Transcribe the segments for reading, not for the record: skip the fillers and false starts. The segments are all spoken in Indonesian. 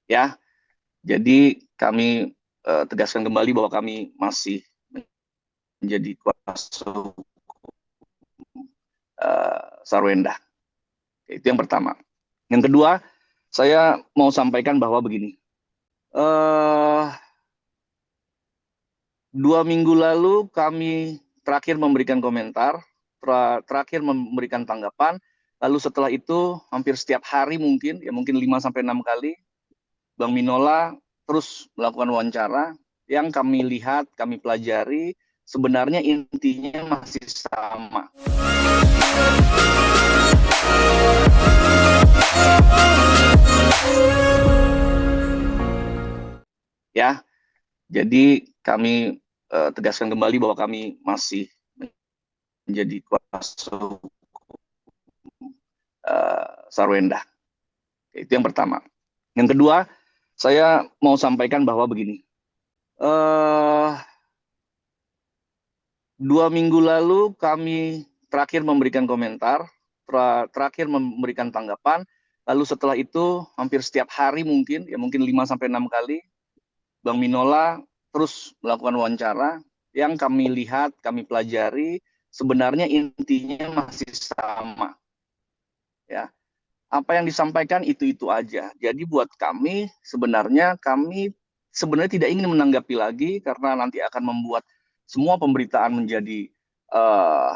ya. Jadi kami tegaskan kembali bahwa kami masih menjadi kuasa hukum Sarwenda. Itu yang pertama. Yang kedua, saya mau sampaikan bahwa begini. Eh, 2 minggu lalu kami terakhir memberikan komentar, terakhir memberikan tanggapan. Lalu setelah itu hampir setiap hari mungkin 5 sampai 6 kali Bang Minola terus melakukan wawancara yang kami lihat, kami pelajari, sebenarnya intinya masih sama. Ya, jadi kami tegaskan kembali bahwa kami masih menjadi kuasa hukum Sarwenda. Itu yang pertama. Yang kedua, saya mau sampaikan bahwa begini. 2 minggu lalu kami terakhir memberikan komentar, terakhir memberikan tanggapan. Lalu setelah itu hampir setiap hari mungkin 5 sampai 6 kali Bang Minola terus melakukan wawancara yang kami lihat, kami pelajari, sebenarnya intinya masih sama. Ya, apa yang disampaikan itu aja. Jadi buat kami sebenarnya tidak ingin menanggapi lagi karena nanti akan membuat semua pemberitaan menjadi uh,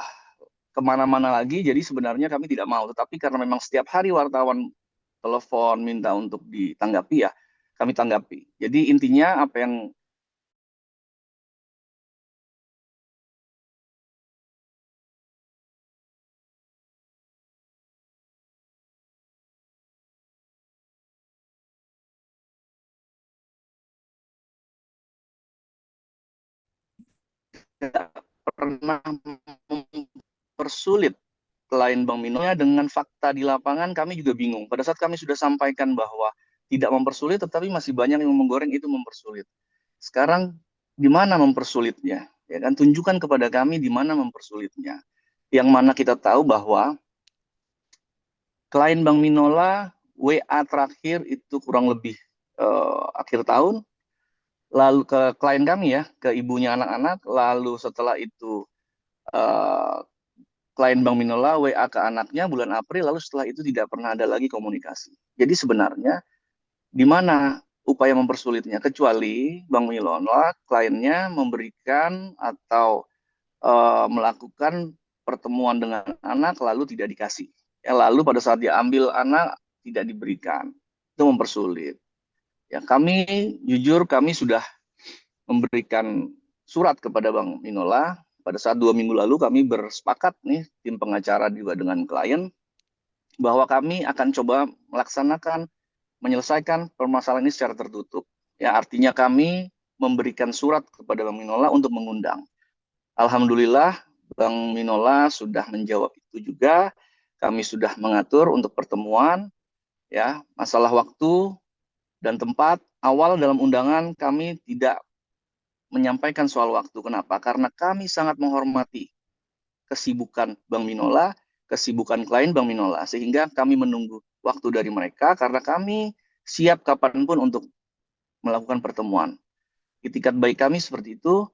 kemana-mana lagi. Jadi sebenarnya kami tidak mau. Tetapi karena memang setiap hari wartawan telepon minta untuk ditanggapi, ya kami tanggapi. Jadi intinya apa yang pernah mempersulit klien Bang Minola dengan fakta di lapangan, kami juga bingung. Pada saat kami sudah sampaikan bahwa tidak mempersulit, tetapi masih banyak yang menggoreng itu mempersulit. Sekarang di mana mempersulitnya? Ya kan, tunjukkan kepada kami di mana mempersulitnya. Yang mana kita tahu bahwa klien Bang Minola WA terakhir itu kurang lebih akhir tahun, lalu ke klien kami ya, ke ibunya anak-anak, lalu setelah itu uh, klien Bang Minola WA ke anaknya bulan April, lalu setelah itu tidak pernah ada lagi komunikasi. Jadi sebenarnya di mana upaya mempersulitnya, kecuali Bang Minola kliennya memberikan atau melakukan pertemuan dengan anak lalu tidak dikasih. Ya, lalu pada saat dia ambil anak tidak diberikan. Itu mempersulit. Ya, kami jujur kami sudah memberikan surat kepada Bang Minola. Pada saat 2 minggu lalu kami bersepakat nih tim pengacara juga dengan klien bahwa kami akan coba melaksanakan menyelesaikan permasalahan ini secara tertutup. Ya, artinya kami memberikan surat kepada Bang Minola untuk mengundang. Alhamdulillah Bang Minola sudah menjawab itu juga. Kami sudah mengatur untuk pertemuan, ya, masalah waktu dan tempat. Awal dalam undangan kami tidak menyampaikan soal waktu. Kenapa? Karena kami sangat menghormati kesibukan Bang Minola, kesibukan klien Bang Minola, sehingga kami menunggu waktu dari mereka karena kami siap kapanpun untuk melakukan pertemuan. Itikat baik kami seperti itu,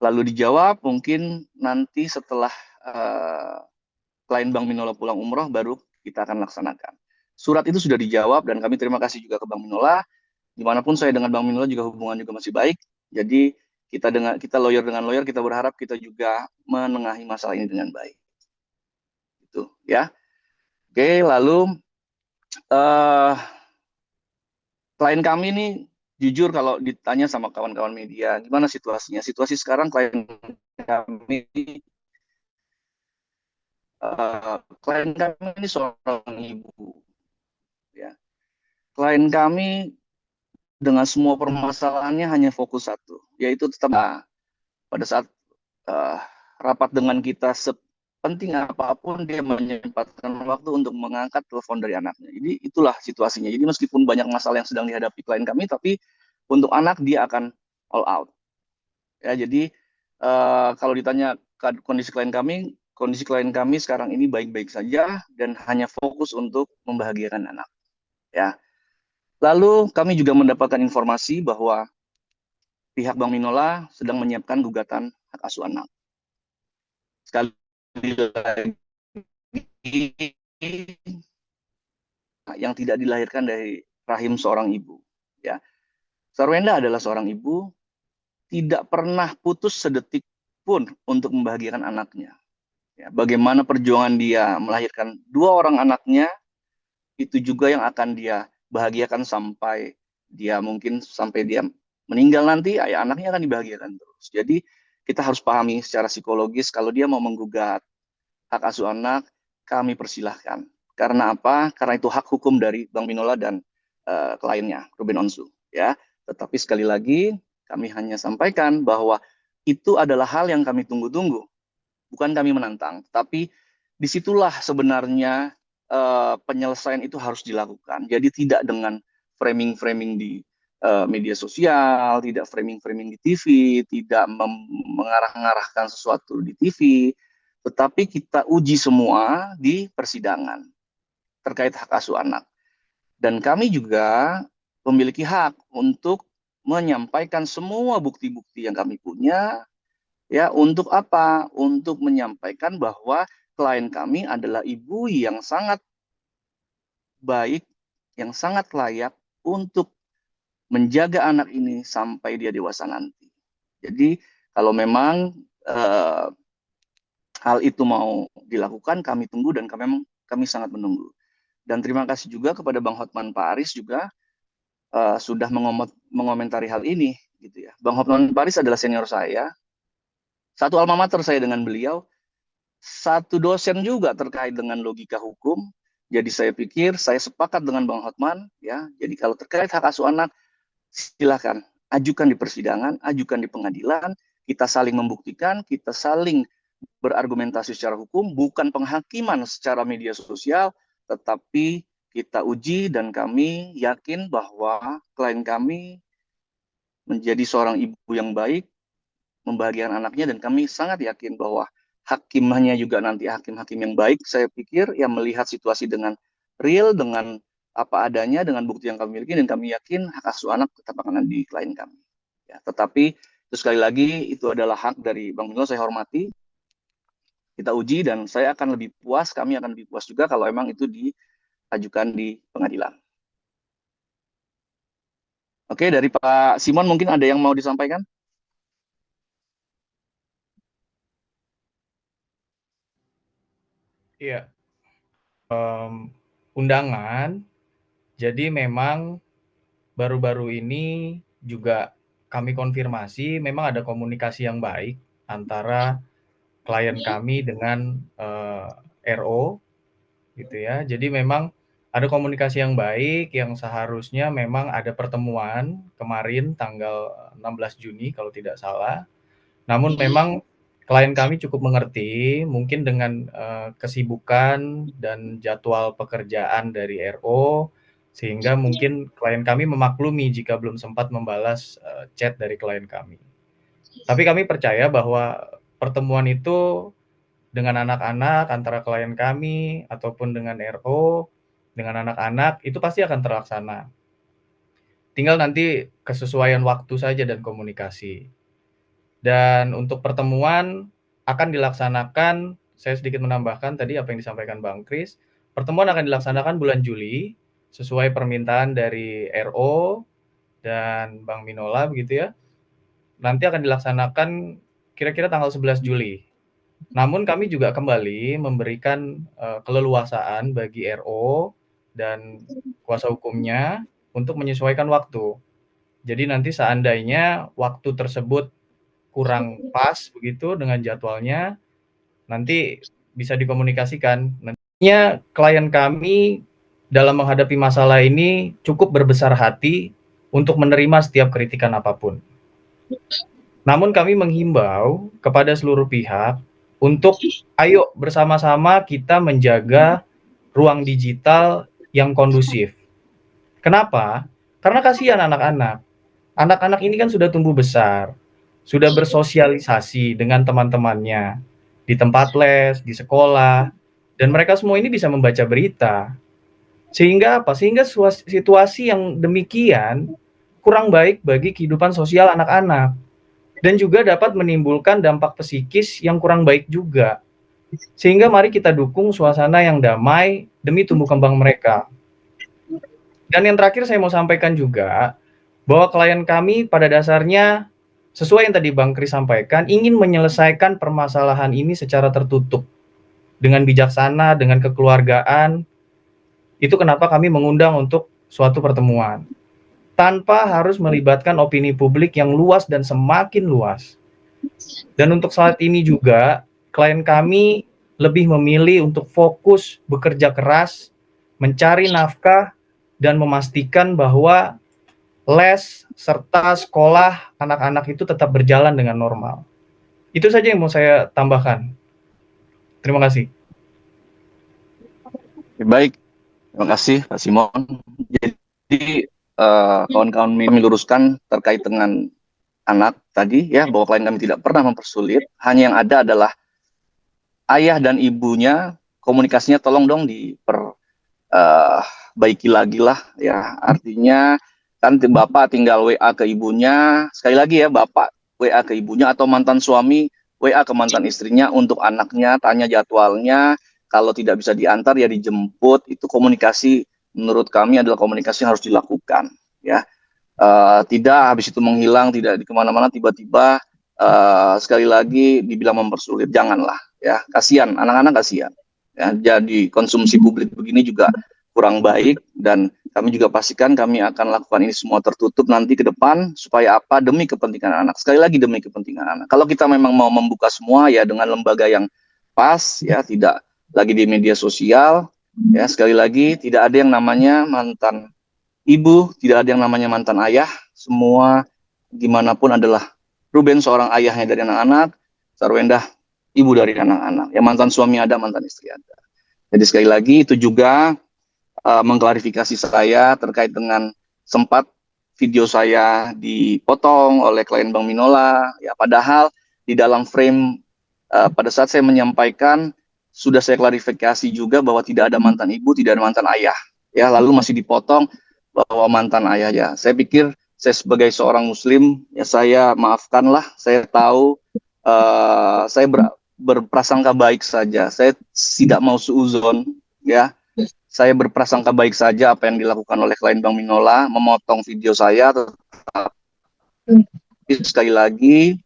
lalu dijawab mungkin nanti setelah klien Bang Minola pulang umroh baru kita akan laksanakan. Surat itu sudah dijawab dan kami terima kasih juga ke Bang Minola. Dimanapun saya dengan Bang Minola juga hubungan juga masih baik. Jadi kita lawyer dengan lawyer, kita berharap kita juga menengahi masalah ini dengan baik. Itu ya. Oke, lalu uh, klien kami nih jujur kalau ditanya sama kawan-kawan media, gimana situasinya? Situasi sekarang klien kami klien kami ini seorang ibu, ya. Klien kami dengan semua permasalahannya hanya fokus satu, yaitu tetap pada saat uh, rapat dengan kita sepenting apapun dia menyempatkan waktu untuk mengangkat telepon dari anaknya. Jadi itulah situasinya. Jadi meskipun banyak masalah yang sedang dihadapi klien kami, tapi untuk anak dia akan all out. Ya, jadi kalau ditanya kondisi klien kami sekarang ini baik-baik saja dan hanya fokus untuk membahagiakan anak. Ya, Lalu kami juga mendapatkan informasi bahwa pihak Bank Minola sedang menyiapkan gugatan hak asuh anak. Sekali lagi, yang tidak dilahirkan dari rahim seorang ibu. Ya, Sarwenda adalah seorang ibu, tidak pernah putus sedetik pun untuk membahagiakan anaknya. Ya, bagaimana perjuangan dia melahirkan 2 orang anaknya, itu juga yang akan dia bahagiakan sampai dia meninggal nanti, ayah anaknya akan dibahagiakan terus. Jadi kita harus pahami secara psikologis, kalau dia mau menggugat hak asuh anak, kami persilahkan. Karena apa? Karena itu hak hukum dari Bank Minola dan kliennya, Ruben Onsu. Ya, tetapi sekali lagi kami hanya sampaikan bahwa itu adalah hal yang kami tunggu-tunggu, bukan kami menantang. Tapi disitulah sebenarnya penyelesaian itu harus dilakukan. Jadi tidak dengan framing-framing di media sosial, tidak framing-framing di TV, tidak mengarah-ngarahkan sesuatu di TV, tetapi kita uji semua di persidangan terkait hak asuh anak. Dan kami juga memiliki hak untuk menyampaikan semua bukti-bukti yang kami punya, ya, untuk apa? Untuk menyampaikan bahwa klien kami adalah ibu yang sangat baik, yang sangat layak untuk menjaga anak ini sampai dia dewasa nanti. Jadi kalau memang hal itu mau dilakukan, kami tunggu dan kami sangat menunggu. Dan terima kasih juga kepada Bang Hotman Paris juga sudah mengomentari hal ini, gitu ya. Bang Hotman Paris adalah senior saya, satu alma mater saya dengan beliau, satu dosen juga terkait dengan logika hukum. Jadi saya pikir saya sepakat dengan Bang Hotman, ya. Jadi kalau terkait hak asuh anak, silakan ajukan di persidangan, ajukan di pengadilan, kita saling membuktikan, kita saling berargumentasi secara hukum, bukan penghakiman secara media sosial, tetapi kita uji dan kami yakin bahwa klien kami menjadi seorang ibu yang baik, membahagiakan anaknya, dan kami sangat yakin bahwa hakimnya juga nanti hakim-hakim yang baik, saya pikir, yang melihat situasi dengan real, dengan apa adanya, dengan bukti yang kami miliki, dan kami yakin hak asuh anak tetap akan ada di klien kami. Ya, tetapi itu sekali lagi, itu adalah hak dari Bang Milo, saya hormati, kita uji, dan saya akan lebih puas, kami akan lebih puas juga kalau emang itu diajukan di pengadilan. Oke, dari Pak Simon mungkin ada yang mau disampaikan? Iya, undangan. Jadi memang baru-baru ini juga kami konfirmasi memang ada komunikasi yang baik antara klien kami dengan RO gitu ya. Jadi memang ada komunikasi yang baik yang seharusnya memang ada pertemuan kemarin tanggal 16 Juni kalau tidak salah. Namun memang klien kami cukup mengerti, mungkin dengan kesibukan dan jadwal pekerjaan dari RO, sehingga mungkin klien kami memaklumi jika belum sempat membalas chat dari klien kami. Tapi kami percaya bahwa pertemuan itu dengan anak-anak, antara klien kami ataupun dengan RO, dengan anak-anak, itu pasti akan terlaksana. Tinggal nanti kesesuaian waktu saja dan komunikasi. Dan untuk pertemuan akan dilaksanakan, saya sedikit menambahkan tadi apa yang disampaikan Bang Kris, pertemuan akan dilaksanakan bulan Juli, sesuai permintaan dari RO dan Bang Minola begitu ya. Nanti akan dilaksanakan kira-kira tanggal 11 Juli. Namun kami juga kembali memberikan keleluasaan bagi RO dan kuasa hukumnya untuk menyesuaikan waktu. Jadi nanti seandainya waktu tersebut kurang pas begitu dengan jadwalnya, nanti bisa dikomunikasikan. Nantinya klien kami dalam menghadapi masalah ini cukup berbesar hati untuk menerima setiap kritikan apapun. Namun kami menghimbau kepada seluruh pihak untuk ayo bersama-sama kita menjaga ruang digital yang kondusif. Kenapa? Karena kasihan anak-anak. Anak-anak ini kan sudah tumbuh besar, sudah bersosialisasi dengan teman-temannya di tempat les, di sekolah, dan mereka semua ini bisa membaca berita. Sehingga apa? Sehingga situasi yang demikian kurang baik bagi kehidupan sosial anak-anak dan juga dapat menimbulkan dampak psikis yang kurang baik juga. Sehingga mari kita dukung suasana yang damai demi tumbuh kembang mereka. Dan yang terakhir saya mau sampaikan juga bahwa klien kami pada dasarnya sesuai yang tadi Bang Kris sampaikan, ingin menyelesaikan permasalahan ini secara tertutup dengan bijaksana, dengan kekeluargaan. Itu kenapa kami mengundang untuk suatu pertemuan tanpa harus melibatkan opini publik yang luas dan semakin luas. Dan untuk saat ini juga klien kami lebih memilih untuk fokus bekerja keras, mencari nafkah dan memastikan bahwa les serta sekolah anak-anak itu tetap berjalan dengan normal. Itu saja yang mau saya tambahkan. Terima kasih. Baik, terima kasih Pak Simon. Jadi kawan-kawan kami luruskan terkait dengan anak tadi ya, bahwa klien kami tidak pernah mempersulit, hanya yang ada adalah ayah dan ibunya komunikasinya tolong dong diperbaiki lagi lah ya. Artinya kan bapak tinggal WA ke ibunya, sekali lagi ya, bapak WA ke ibunya atau mantan suami WA ke mantan istrinya untuk anaknya, tanya jadwalnya, kalau tidak bisa diantar ya dijemput. Itu komunikasi menurut kami adalah komunikasi yang harus dilakukan ya. Tidak habis itu menghilang, tidak di kemana-mana tiba-tiba sekali lagi dibilang mempersulit, janganlah ya, kasihan anak-anak, kasihan ya. Jadi konsumsi publik begini juga kurang baik, dan kami juga pastikan kami akan lakukan ini semua tertutup nanti ke depan, supaya apa? Demi kepentingan anak, sekali lagi demi kepentingan anak. Kalau kita memang mau membuka semua ya dengan lembaga yang pas ya, tidak lagi di media sosial ya. Sekali lagi, tidak ada yang namanya mantan ibu, tidak ada yang namanya mantan ayah. Semua gimana pun adalah Ruben seorang ayahnya dari anak-anak, Sarwendah ibu dari anak-anak. Ya, mantan suami ada, mantan istri ada. Jadi sekali lagi itu juga mengklarifikasi saya terkait dengan sempat video saya dipotong oleh klien Bang Minola. Ya, padahal di dalam frame pada saat saya menyampaikan sudah saya klarifikasi juga bahwa tidak ada mantan ibu, tidak ada mantan ayah. Ya, lalu masih dipotong bahwa mantan ayah ya. Saya pikir saya sebagai seorang muslim ya, saya maafkanlah. Saya tahu saya berprasangka baik saja. Saya tidak mau suuzon ya. Saya berprasangka baik saja apa yang dilakukan oleh klien Bang Minola, memotong video saya. Tetapi sekali lagi,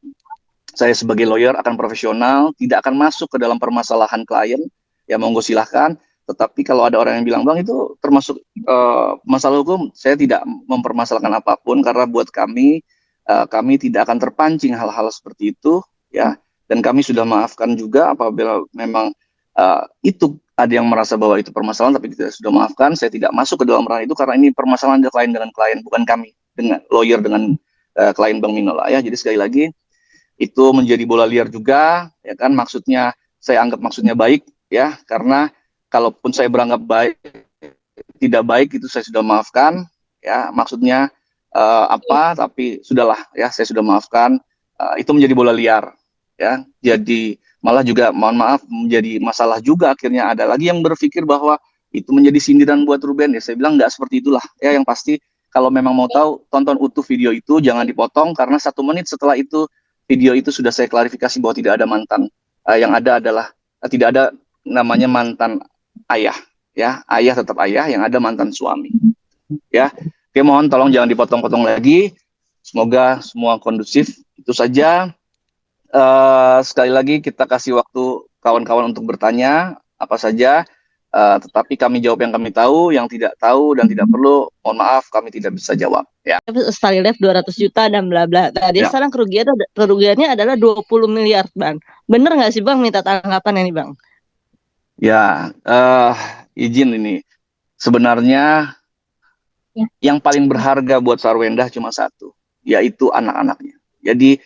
saya sebagai lawyer akan profesional, tidak akan masuk ke dalam permasalahan klien. Ya monggo silahkan. Tetapi kalau ada orang yang bilang, Bang itu termasuk masalah hukum, saya tidak mempermasalahkan apapun, karena buat kami tidak akan terpancing hal-hal seperti itu ya. Dan kami sudah maafkan juga apabila memang itu ada yang merasa bahwa itu permasalahan, tapi kita sudah maafkan. Saya tidak masuk ke dalam ranah itu, karena ini permasalahan klien dengan klien, bukan kami dengan lawyer dengan klien Bang Minola ya. Jadi sekali lagi, itu menjadi bola liar juga ya kan. Maksudnya saya anggap maksudnya baik ya, karena kalaupun saya beranggap baik, tidak baik, itu saya sudah maafkan ya. Maksudnya apa, tapi sudahlah ya, saya sudah maafkan. Itu menjadi bola liar ya. Jadi malah juga mohon maaf menjadi masalah juga, akhirnya ada lagi yang berpikir bahwa itu menjadi sindiran buat Ruben ya. Saya bilang enggak seperti itulah ya. Yang pasti kalau memang mau tahu, tonton utuh video itu, jangan dipotong, karena 1 menit setelah itu video itu sudah saya klarifikasi bahwa tidak ada mantan. Yang ada adalah tidak ada namanya mantan ayah ya. Ayah tetap ayah, yang ada mantan suami ya. Oke, mohon tolong jangan dipotong-potong lagi. Semoga semua kondusif. Itu saja. Sekali lagi kita kasih waktu kawan-kawan untuk bertanya apa saja, tetapi kami jawab yang kami tahu. Yang tidak tahu dan tidak perlu, mohon maaf, kami tidak bisa jawab ya. Sekali live 200 juta dan bla bla. Tadi Ya. sekarang kerugiannya adalah 20 miliar, Bang. Bener nggak sih, Bang? Minta tanggapan ini, Bang. Ya, izin ini. Sebenarnya yang paling berharga buat Sarwendah cuma satu, yaitu anak-anaknya. Jadi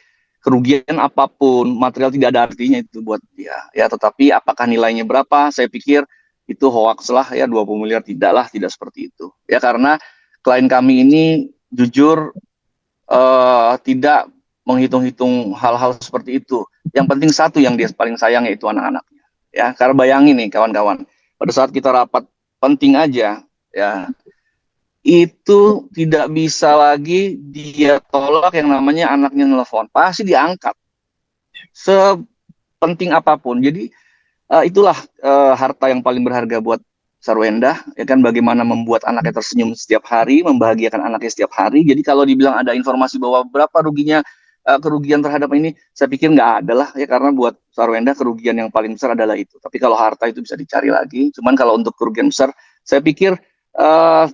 kerugian apapun material tidak ada artinya itu buat dia ya. Tetapi apakah nilainya berapa, saya pikir itu hoax lah ya. 20 miliar tidaklah, tidak seperti itu ya. Karena klien kami ini jujur tidak menghitung-hitung hal-hal seperti itu. Yang penting satu yang dia paling sayang, yaitu anak-anaknya ya. Karena bayangin nih kawan-kawan, pada saat kita rapat penting aja ya, itu tidak bisa lagi dia tolak yang namanya anaknya nelfon, pasti diangkat sepenting apapun. Jadi itulah harta yang paling berharga buat Sarwenda, ya kan, bagaimana membuat anaknya tersenyum setiap hari, membahagiakan anaknya setiap hari. Jadi kalau dibilang ada informasi bahwa berapa ruginya, kerugian terhadap ini, saya pikir nggak ada lah ya, karena buat Sarwenda kerugian yang paling besar adalah itu. Tapi kalau harta itu bisa dicari lagi. Cuman kalau untuk kerugian besar, saya pikir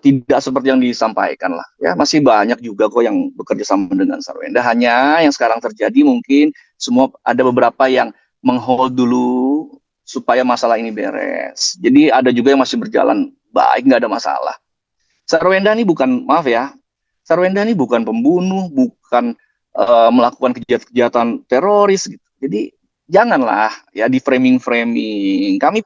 tidak seperti yang disampaikan lah. Ya masih banyak juga kok yang bekerja sama dengan Sarwenda. Hanya yang sekarang terjadi mungkin semua ada beberapa yang menghold dulu supaya masalah ini beres. Jadi ada juga yang masih berjalan baik, nggak ada masalah. Sarwenda ini bukan, maaf ya, Sarwenda ini bukan pembunuh, bukan melakukan kejahatan teroris gitu. Jadi janganlah ya di framing-framing. Kami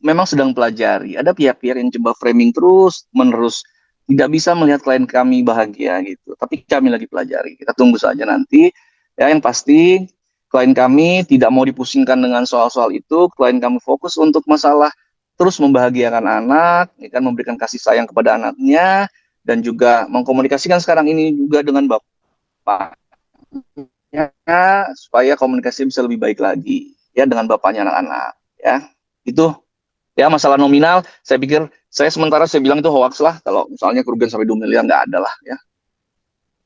memang sedang pelajari. Ada pihak-pihak yang coba framing terus menerus, tidak bisa melihat klien kami bahagia gitu. Tapi kami lagi pelajari. Kita tunggu saja nanti. Ya yang pasti klien kami tidak mau dipusingkan dengan soal-soal itu. Klien kami fokus untuk masalah terus membahagiakan anak, ya kan, memberikan kasih sayang kepada anaknya, dan juga mengkomunikasikan sekarang ini juga dengan bapaknya supaya komunikasi bisa lebih baik lagi ya dengan bapaknya anak-anak ya. Itu ya masalah nominal, saya pikir saya bilang itu hoax lah, kalau misalnya kerugian sampai 2 miliar nggak ada lah ya.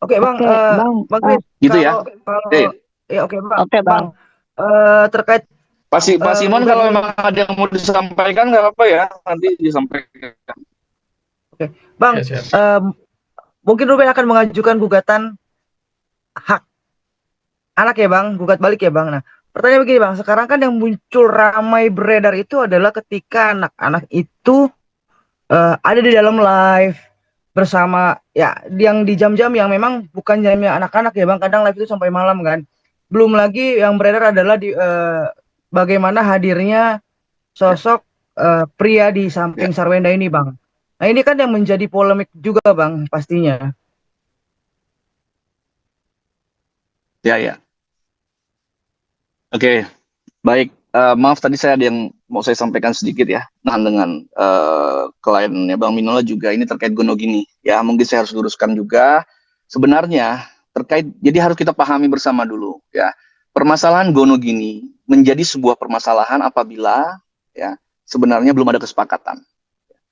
Oke Bang, Oke, Bang. Bang Chris, Gitu ya. kalau ya oke Bang, Oke, Bang. terkait Pak Simon, kalau memang ada yang mau disampaikan nggak apa-apa ya, nanti disampaikan. Oke, Bang, Ya, siap. mungkin Ruben akan mengajukan gugatan hak anak ya Bang, gugat balik ya Bang. Nah, pertanyaan begini Bang, sekarang kan yang muncul ramai beredar itu adalah ketika anak-anak itu ada di dalam live bersama ya, yang di jam-jam yang memang bukan jamnya anak-anak ya Bang, kadang live itu sampai malam kan. Belum lagi yang beredar adalah di bagaimana hadirnya sosok pria di samping Sarwenda ini Bang. Nah ini kan yang menjadi polemik juga Bang pastinya. Ya. Oke, baik. Maaf tadi saya ada yang mau saya sampaikan sedikit ya. Nah dengan kliennya Bang Minola juga ini terkait gonogini. Ya mungkin saya harus luruskan juga. Sebenarnya terkait, jadi harus kita pahami bersama dulu ya. Permasalahan gonogini menjadi sebuah permasalahan apabila ya sebenarnya belum ada kesepakatan.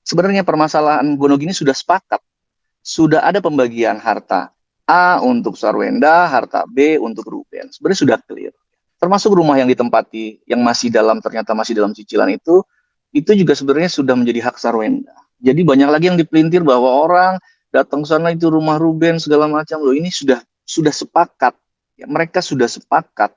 Sebenarnya permasalahan gonogini sudah sepakat, sudah ada pembagian harta A untuk Sarwenda, harta B untuk Ruben. Sebenarnya sudah clear. Termasuk rumah yang ditempati yang ternyata masih dalam cicilan itu juga sebenarnya sudah menjadi hak Sarwenda. Jadi banyak lagi yang dipelintir bahwa orang datang ke sana itu rumah Ruben segala macam. Loh, ini sudah sepakat. Ya, mereka sudah sepakat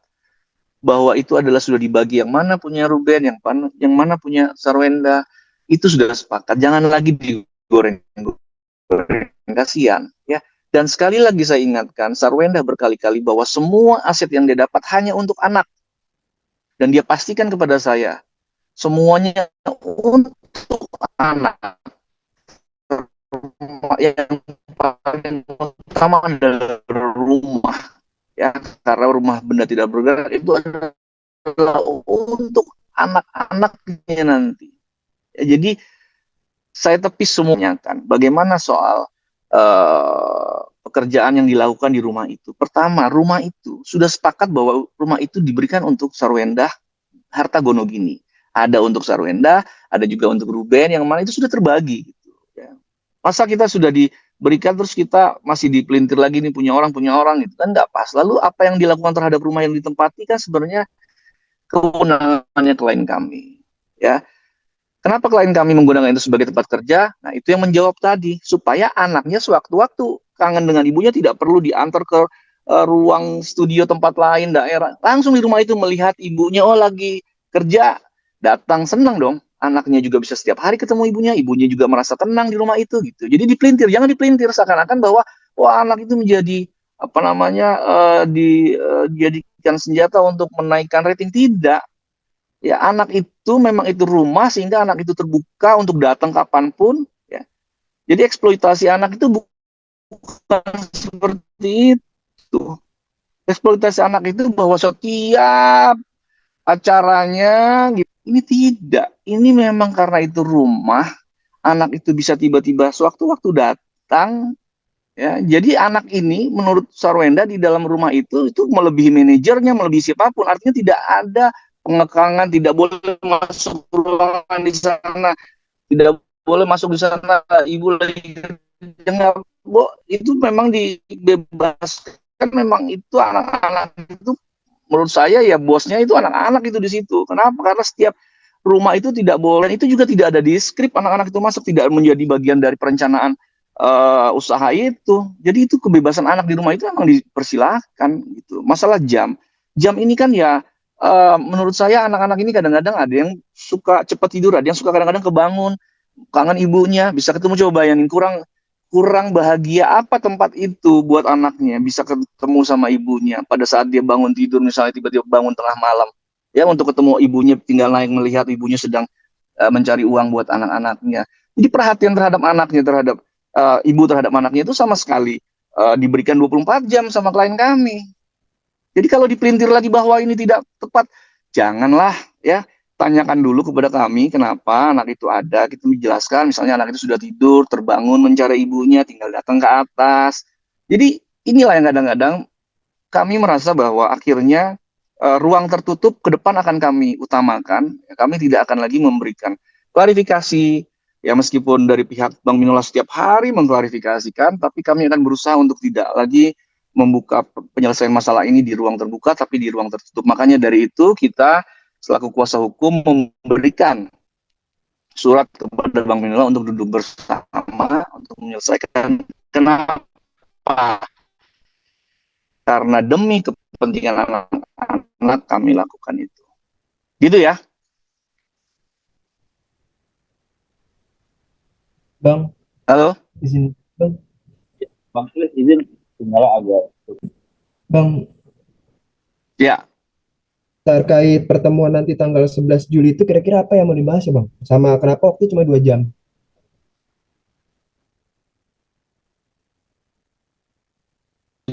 bahwa itu adalah sudah dibagi, yang mana punya Ruben, yang mana punya Sarwenda. Itu sudah sepakat. Jangan lagi digoreng, kasihan ya. Dan sekali lagi saya ingatkan, Sarwenda berkali-kali bahwa semua aset yang dia dapat hanya untuk anak. Dan dia pastikan kepada saya, semuanya untuk anak. Yang paling utama adalah rumah. Ya, karena rumah benda tidak bergerak itu adalah untuk anak-anaknya nanti. Ya, jadi saya tepis semuanya kan. Bagaimana soal pekerjaan yang dilakukan di rumah itu. Pertama, rumah itu sudah sepakat bahwa rumah itu diberikan untuk Sarwenda harta gonogini. Ada untuk Sarwenda, ada juga untuk Ruben, yang mana itu sudah terbagi. Gitu, ya. Masa kita sudah diberikan terus kita masih dipelintir lagi nih punya orang gitu kan nggak pas. Lalu apa yang dilakukan terhadap rumah yang ditempati kan sebenarnya kewenangannya klien kami. Ya. Kenapa klien kami menggunakan itu sebagai tempat kerja? Nah, itu yang menjawab tadi, supaya anaknya sewaktu-waktu kangen dengan ibunya tidak perlu diantar ke ruang studio tempat lain, daerah. Langsung di rumah itu melihat ibunya, oh lagi kerja, datang, senang dong. Anaknya juga bisa setiap hari ketemu ibunya juga merasa tenang di rumah itu gitu. Jadi dipelintir, jangan dipelintir seakan-akan bahwa wah anak itu menjadi apa namanya dijadikan senjata untuk menaikkan rating. Tidak. Ya, anak itu memang itu rumah sehingga anak itu terbuka untuk datang kapanpun. Ya. Jadi eksploitasi anak itu bukan seperti itu. Eksploitasi anak itu bahwa setiap acaranya gitu. Ini tidak. Ini memang karena itu rumah, anak itu bisa tiba-tiba sewaktu-waktu datang, ya. Jadi anak ini menurut Sarwenda di dalam rumah itu melebihi manajernya, melebihi siapapun. Artinya tidak ada pengekangan, tidak boleh masuk ruangan di sana, tidak boleh masuk di sana, ibu lagi jangan, itu memang dibebaskan. Memang itu anak-anak itu menurut saya ya bosnya itu anak-anak itu di situ. Kenapa? Karena setiap rumah itu tidak boleh, itu juga tidak ada di skrip anak-anak itu masuk, tidak menjadi bagian dari perencanaan usaha itu. Jadi itu kebebasan anak di rumah itu memang dipersilahkan gitu. Masalah jam ini kan ya menurut saya anak-anak ini kadang-kadang ada yang suka cepat tidur, ada yang suka kadang-kadang kebangun, kangen ibunya, bisa ketemu. Coba bayangin kurang bahagia apa tempat itu buat anaknya, bisa ketemu sama ibunya pada saat dia bangun tidur, misalnya tiba-tiba bangun tengah malam, ya untuk ketemu ibunya, tinggal naik melihat ibunya sedang mencari uang buat anak-anaknya. Jadi perhatian terhadap anaknya, terhadap ibu terhadap anaknya itu sama sekali diberikan 24 jam sama klien kami. Jadi kalau dipelintir lagi bahwa ini tidak tepat, janganlah ya. Tanyakan dulu kepada kami kenapa anak itu ada, kita menjelaskan. Misalnya anak itu sudah tidur, terbangun mencari ibunya, tinggal datang ke atas. Jadi inilah yang kadang-kadang kami merasa bahwa akhirnya ruang tertutup ke depan akan kami utamakan. Kami tidak akan lagi memberikan klarifikasi, ya meskipun dari pihak Bank Minola setiap hari mengklarifikasikan, tapi kami akan berusaha untuk tidak lagi membuka penyelesaian masalah ini di ruang terbuka, tapi di ruang tertutup. Makanya dari itu kita selaku kuasa hukum memberikan surat kepada Bank Minola untuk duduk bersama untuk menyelesaikan. Kenapa? Karena demi kepentingan anak-anak kami lakukan itu. Gitu ya. Bang, Halo? izin. Bang, Bang Sulis izin tinggal agak. Bang, Ya. terkait pertemuan nanti tanggal 11 Juli itu kira-kira apa yang mau dibahas ya Bang? Sama kenapa waktu cuma 2 jam?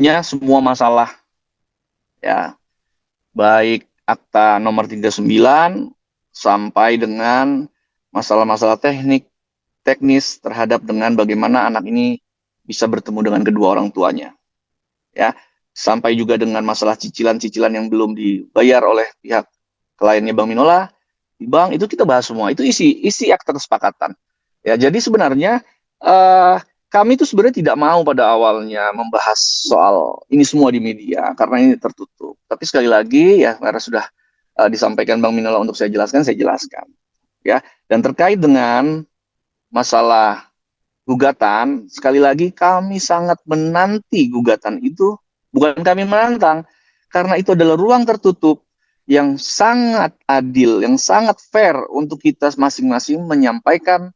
Semua masalah, ya, baik akta nomor 39 sampai dengan masalah-masalah teknis terhadap dengan bagaimana anak ini bisa bertemu dengan kedua orang tuanya, ya, sampai juga dengan masalah cicilan-cicilan yang belum dibayar oleh pihak kliennya Bank Minola di bank, itu kita bahas semua. Itu isi akta kesepakatan, ya. Jadi sebenarnya kami itu sebenarnya tidak mau pada awalnya membahas soal ini semua di media karena ini tertutup. Tapi sekali lagi ya, karena sudah disampaikan Bank Minola untuk saya jelaskan, ya. Dan terkait dengan masalah gugatan, sekali lagi kami sangat menanti gugatan itu. Bukan kami menantang, karena itu adalah ruang tertutup yang sangat adil, yang sangat fair untuk kita masing-masing menyampaikan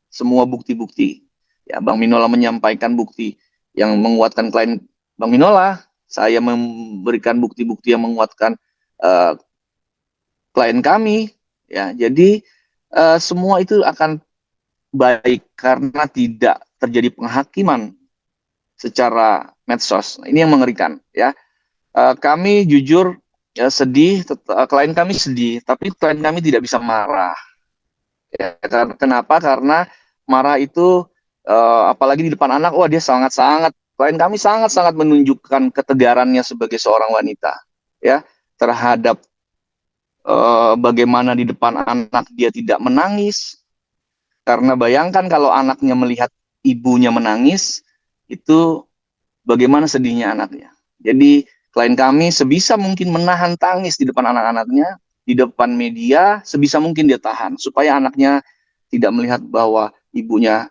semua bukti-bukti. Ya, Bank Minola menyampaikan bukti yang menguatkan klien Bank Minola, saya memberikan bukti-bukti yang menguatkan klien kami. Ya, jadi semua itu akan baik karena tidak terjadi penghakiman secara medsos. Ini yang mengerikan, ya. Kami jujur ya, sedih, klien kami sedih, tapi klien kami tidak bisa marah. Ya, kenapa? Karena marah itu apalagi di depan anak, dia sangat-sangat, klien kami sangat-sangat menunjukkan ketegarannya sebagai seorang wanita, ya, terhadap bagaimana di depan anak dia tidak menangis. Karena bayangkan kalau anaknya melihat ibunya menangis, itu bagaimana sedihnya anaknya. Jadi klien kami sebisa mungkin menahan tangis di depan anak-anaknya, di depan media, sebisa mungkin dia tahan supaya anaknya tidak melihat bahwa ibunya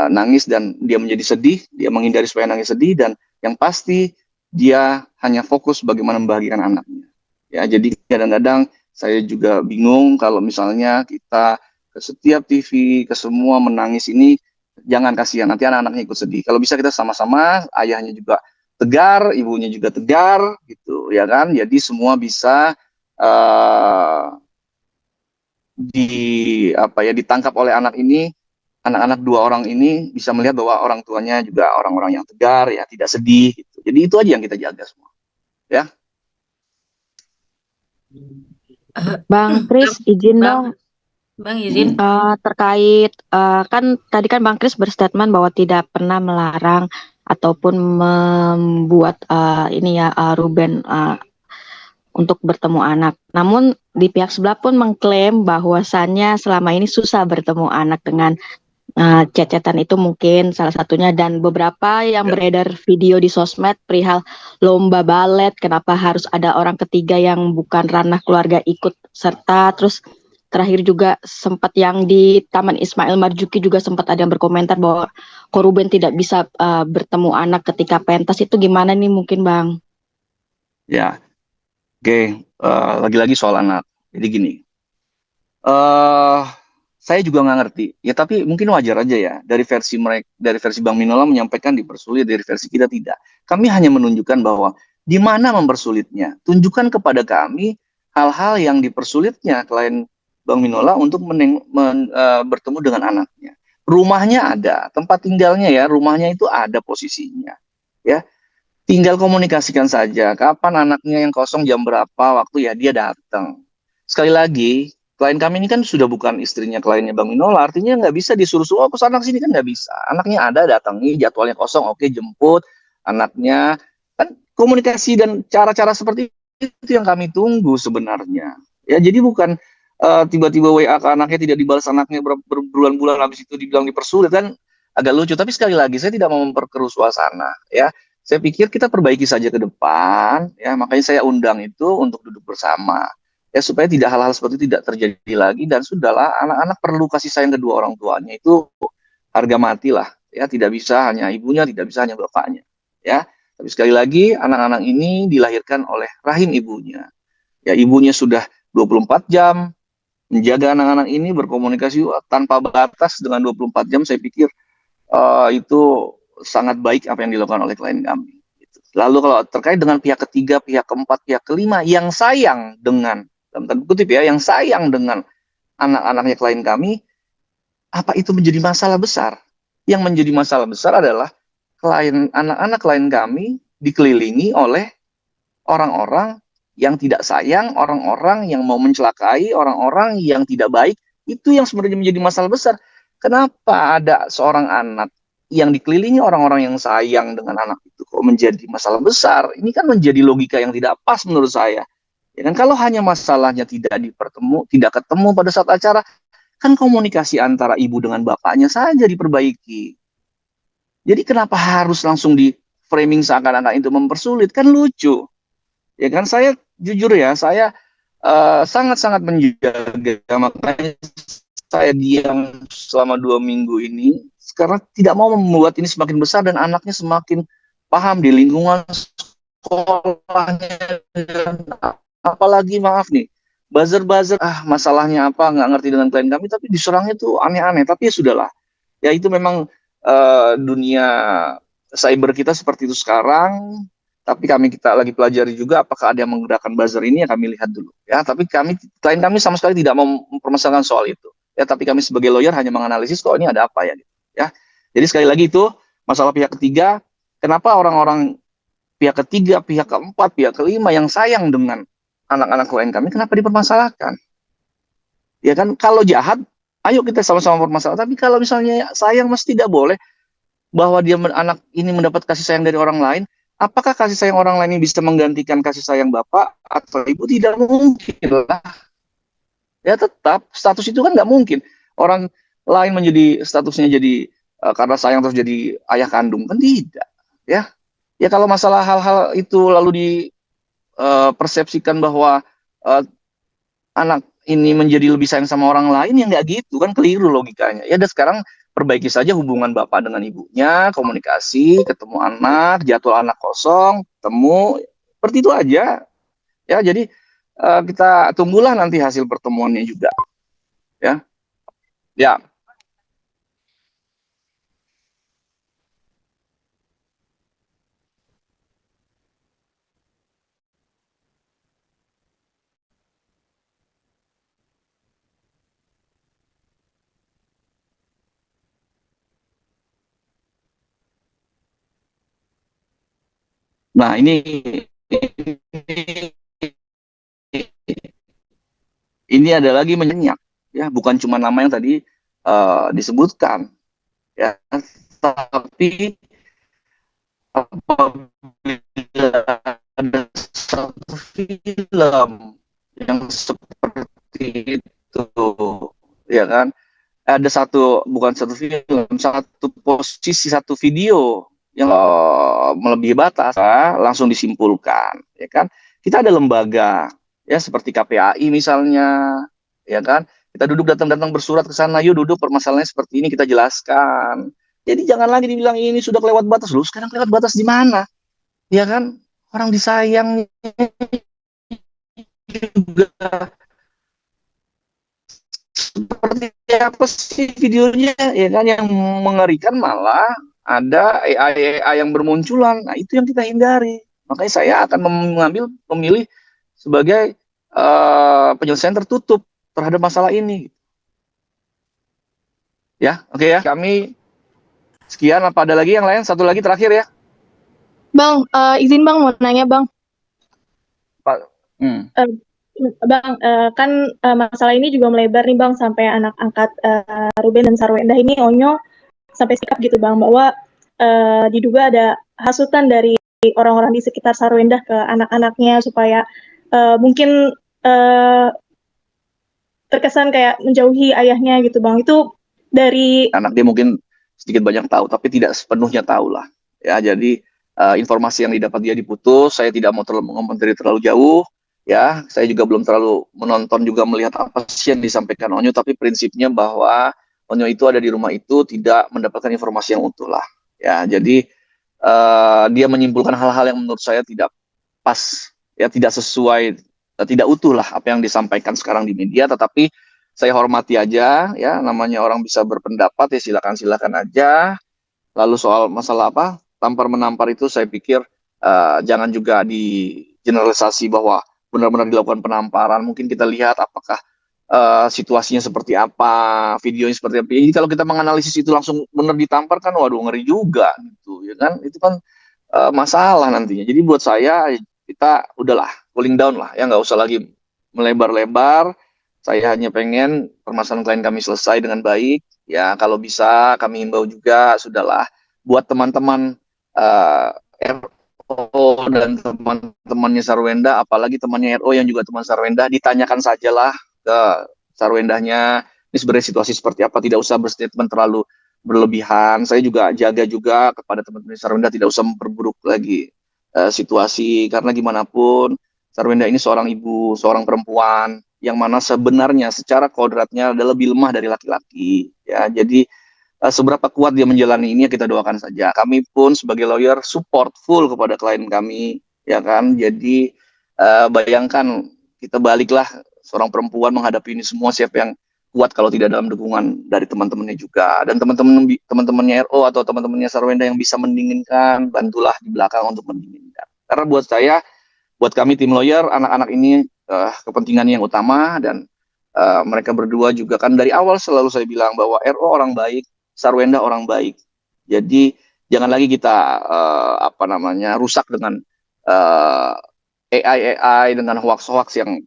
nangis dan dia menjadi sedih, dia menghindari supaya nangis sedih, dan yang pasti dia hanya fokus bagaimana membahagiakan anaknya. Ya, jadi kadang-kadang saya juga bingung kalau misalnya kita ke setiap TV, ke semua menangis ini, jangan, kasihan, nanti anak-anaknya ikut sedih. Kalau bisa kita sama-sama, ayahnya juga tegar, ibunya juga tegar, gitu, ya kan? Jadi semua bisa ditangkap oleh anak-anak dua orang ini bisa melihat bahwa orang tuanya juga orang-orang yang tegar, ya, tidak sedih, gitu. Jadi itu aja yang kita jaga semua, ya. Bang Kris, izin dong. Bang izin. Terkait kan tadi kan Bang Kris berstatement bahwa tidak pernah melarang ataupun membuat ini ya Ruben untuk bertemu anak. Namun di pihak sebelah pun mengklaim bahwasannya selama ini susah bertemu anak dengan chat-chatan itu mungkin salah satunya, dan beberapa yang Ya. beredar video di sosmed perihal lomba balet, kenapa harus ada orang ketiga yang bukan ranah keluarga ikut serta. Terus terakhir juga sempat yang di Taman Ismail Marzuki juga sempat ada yang berkomentar bahwa Koruben tidak bisa bertemu anak ketika pentas. Itu gimana nih mungkin Bang? Ya, oke. Lagi-lagi soal anak. Jadi gini, eh saya juga nggak ngerti. Ya, tapi mungkin wajar aja ya. Dari versi mereka, dari versi Bang Minola menyampaikan dipersulit, dari versi kita tidak. Kami hanya menunjukkan bahwa di mana mempersulitnya. Tunjukkan kepada kami hal-hal yang dipersulitnya klien Bang Minola untuk bertemu dengan anaknya. Rumahnya ada, tempat tinggalnya ya, rumahnya itu ada posisinya. Ya, tinggal komunikasikan saja. Kapan anaknya yang kosong, jam berapa, waktu ya dia datang. Sekali lagi, klien kami ini kan sudah bukan istrinya kliennya Bang Minola, artinya nggak bisa disuruh-suruh, oh ke sana sini kan nggak bisa. Anaknya ada, datangi, jadwalnya kosong, oke jemput anaknya. Kan komunikasi dan cara-cara seperti itu yang kami tunggu sebenarnya. Ya, jadi bukan tiba-tiba WA ke anaknya tidak dibalas, anaknya berbulan-bulan habis itu dibilang dipersulit, kan agak lucu. Tapi sekali lagi saya tidak mau memperkeruh suasana ya. Saya pikir kita perbaiki saja ke depan, ya makanya saya undang itu untuk duduk bersama, ya supaya tidak hal-hal seperti itu tidak terjadi lagi, dan sudahlah, anak-anak perlu kasih sayang kedua orang tuanya, itu harga mati lah, ya tidak bisa hanya ibunya, tidak bisa hanya bapaknya, ya. Tapi sekali lagi, anak-anak ini dilahirkan oleh rahim ibunya, ya ibunya sudah 24 jam menjaga anak-anak ini berkomunikasi tanpa batas dengan 24 jam, saya pikir itu sangat baik apa yang dilakukan oleh klien kami. Lalu kalau terkait dengan pihak ketiga, pihak keempat, pihak kelima yang sayang dengan, dalam tanda kutip ya, yang sayang dengan anak-anaknya klien kami, apa itu menjadi masalah besar? Yang menjadi masalah besar adalah anak-anak klien kami dikelilingi oleh orang-orang yang tidak sayang, orang-orang yang mau mencelakai, orang-orang yang tidak baik. Itu yang sebenarnya menjadi masalah besar. Kenapa ada seorang anak yang dikelilingi orang-orang yang sayang dengan anak itu kok menjadi masalah besar? Ini kan menjadi logika yang tidak pas menurut saya. Ya kan, kalau hanya masalahnya tidak ketemu pada saat acara, kan komunikasi antara ibu dengan bapaknya saja diperbaiki. Jadi kenapa harus langsung di framing seakan-akan itu mempersulit? Kan lucu. Ya kan, saya jujur ya, saya sangat-sangat menjaga, makanya saya diam selama 2 minggu ini karena tidak mau membuat ini semakin besar dan anaknya semakin paham di lingkungan sekolahnya. Apalagi maaf nih, buzzer-buzzer, masalahnya apa, nggak ngerti dengan klien kami, tapi diserangnya tuh aneh-aneh. Tapi ya sudahlah, ya itu memang dunia cyber kita seperti itu sekarang. Tapi kita lagi pelajari juga apakah ada yang menggerakkan buzzer ini, ya kami lihat dulu ya. Tapi klien kami sama sekali tidak mau mempermasalahkan soal itu ya, tapi kami sebagai lawyer hanya menganalisis kok ini ada apa ya gitu ya. Jadi sekali lagi itu masalah pihak ketiga, kenapa orang-orang pihak ketiga, pihak keempat, pihak kelima yang sayang dengan anak-anak klien kami, kenapa dipermasalahkan? Ya kan, kalau jahat ayo kita sama-sama bermasalah, tapi kalau misalnya sayang mesti tidak boleh bahwa anak ini mendapat kasih sayang dari orang lain. Apakah kasih sayang orang lain ini bisa menggantikan kasih sayang bapak atau ibu? Tidak mungkin lah. Ya tetap status itu kan nggak mungkin. Orang lain menjadi statusnya jadi karena sayang terus jadi ayah kandung, kan tidak. Ya, ya kalau masalah hal-hal itu lalu dipersepsikan bahwa anak ini menjadi lebih sayang sama orang lain, ya nggak gitu kan, keliru logikanya. Ya dan sekarang perbaiki saja hubungan bapak dengan ibunya, komunikasi, ketemu anak, jadwal anak kosong, temu, seperti itu aja. Ya, jadi kita tunggulah nanti hasil pertemuannya juga. Ya, ya. Nah, ini ada lagi menyenyak. ya, bukan cuma nama yang tadi disebutkan, ya, tapi apabila ada satu film yang seperti itu, ya kan, ada bukan satu film, satu posisi, satu video yang melebihi batas, langsung disimpulkan, ya kan. Kita ada lembaga, ya, seperti KPAI misalnya, ya kan. Kita duduk datang bersurat ke sana, yuk duduk permasalahannya seperti ini, kita jelaskan. Jadi jangan lagi dibilang ini sudah kelewat batas. Loh, sekarang kelewat batas di mana? Ya kan, orang disayang juga. Seperti apa sih videonya, ya kan, yang mengerikan malah ada AI yang bermunculan. Nah, itu yang kita hindari. Makanya saya akan memilih sebagai penyelesaian tertutup terhadap masalah ini. Ya, oke ya. Kami sekian, apa ada lagi yang lain? Satu lagi terakhir ya. Bang, izin Bang mau nanya Bang. Pak. Bang, kan masalah ini juga melebar nih Bang sampai anak angkat Ruben dan Sarwenda ini Onyo sampai sikap gitu Bang bahwa diduga ada hasutan dari orang-orang di sekitar Sarwenda ke anak-anaknya supaya mungkin terkesan kayak menjauhi ayahnya gitu Bang. Itu dari anak dia mungkin sedikit banyak tahu, tapi tidak sepenuhnya tahu lah. Ya, jadi informasi yang didapat dia diputus. Saya tidak mau mengomentari terlalu jauh. Ya, saya juga belum terlalu menonton juga melihat apa sih yang disampaikan Onyo, tapi prinsipnya bahwa Onyo itu ada di rumah itu tidak mendapatkan informasi yang utuh lah. Ya, jadi dia menyimpulkan hal-hal yang menurut saya tidak pas, ya, tidak sesuai, tidak utuh lah apa yang disampaikan sekarang di media. Tetapi saya hormati aja, ya, namanya orang bisa berpendapat, ya, silakan aja. Lalu soal masalah apa tampar menampar itu, saya pikir jangan juga di generalisasi bahwa benar-benar dilakukan penamparan. Mungkin kita lihat apakah situasinya seperti apa, videonya seperti apa. Jadi kalau kita menganalisis itu langsung benar ditampar kan, waduh, ngeri juga gitu, ya kan. Itu kan masalah nantinya. Jadi buat saya kita udahlah cooling down lah, ya, nggak usah lagi melebar-lebar. Saya hanya pengen permasalahan klien kami selesai dengan baik. Ya, kalau bisa kami himbau juga, sudahlah, buat teman-teman RO dan teman-temannya Sarwenda, apalagi temannya RO yang juga teman Sarwenda, ditanyakan sajalah ke Sarwendanya, ini sebenarnya situasi seperti apa, tidak usah berstatement terlalu berlebihan. Saya juga jaga juga kepada teman-teman Sarwenda tidak usah memperburuk lagi situasi, karena gimana pun Sarwenda ini seorang ibu, seorang perempuan yang mana sebenarnya secara kodratnya adalah lebih lemah dari laki-laki, ya. Jadi seberapa kuat dia menjalani ini, ya, kita doakan saja. Kami pun sebagai lawyer support full kepada klien kami, ya kan. Jadi bayangkan kita baliklah seorang perempuan menghadapi ini semua, siapa yang kuat kalau tidak dalam dukungan dari teman-temannya juga, dan teman-temannya RO atau teman-temannya Sarwenda yang bisa mendinginkan, bantulah di belakang untuk mendinginkan. Karena buat saya, buat kami tim lawyer, anak-anak ini kepentingan yang utama, dan mereka berdua juga kan dari awal selalu saya bilang bahwa RO orang baik, Sarwenda orang baik. Jadi jangan lagi kita rusak dengan AI dengan hoax yang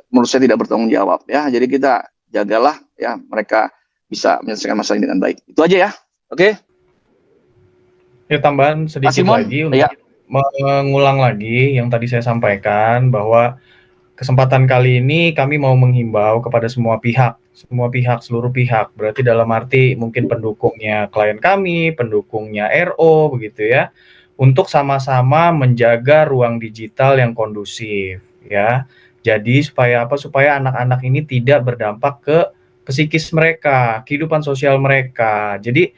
menurut saya tidak bertanggung jawab, ya. Jadi kita jagalah, ya, mereka bisa menyelesaikan masalah ini dengan baik. Itu aja ya. Oke. Ya, tambahan sedikit lagi untuk mengulang lagi yang tadi saya sampaikan, bahwa kesempatan kali ini kami mau menghimbau kepada semua pihak, seluruh pihak, berarti dalam arti mungkin pendukungnya klien kami, pendukungnya RO, begitu ya, untuk sama-sama menjaga ruang digital yang kondusif, ya. Jadi supaya anak-anak ini tidak berdampak ke psikis mereka, kehidupan sosial mereka. Jadi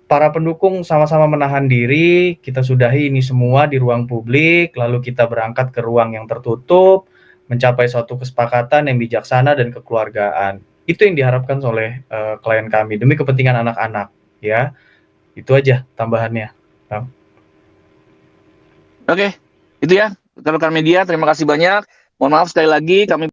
para pendukung sama-sama menahan diri, kita sudahi ini semua di ruang publik, lalu kita berangkat ke ruang yang tertutup, mencapai suatu kesepakatan yang bijaksana dan kekeluargaan. Itu yang diharapkan oleh klien kami demi kepentingan anak-anak, ya. Itu aja tambahannya. Oke, itu ya rekan media, terima kasih banyak. Mohon maaf sekali lagi kami